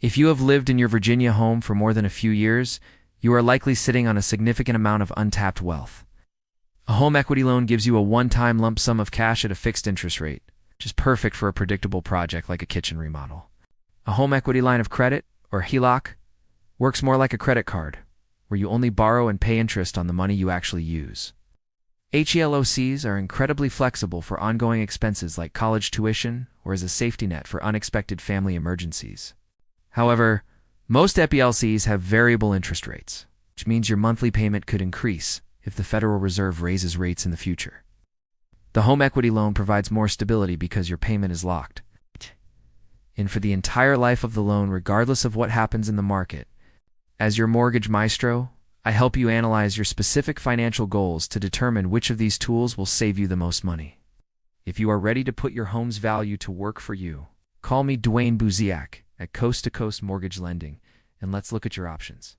If you have lived in your Virginia home for more than a few years, you are likely sitting on a significant amount of untapped wealth. A home equity loan gives you a one-time lump sum of cash at a fixed interest rate, which is perfect for a predictable project like a kitchen remodel. A home equity line of credit, or HELOC, works more like a credit card, where you only borrow and pay interest on the money you actually use. HELOCs are incredibly flexible for ongoing expenses like college tuition or as a safety net for unexpected family emergencies. However, most FELCs have variable interest rates, which means your monthly payment could increase if the Federal Reserve raises rates in the future. The home equity loan provides more stability because your payment is locked in for the entire life of the loan regardless of what happens in the market. As your mortgage maestro, I help you analyze your specific financial goals to determine which of these tools will save you the most money. If you are ready to put your home's value to work for you, call me Duane Buziak at Coast to Coast Mortgage Lending, and let's look at your options.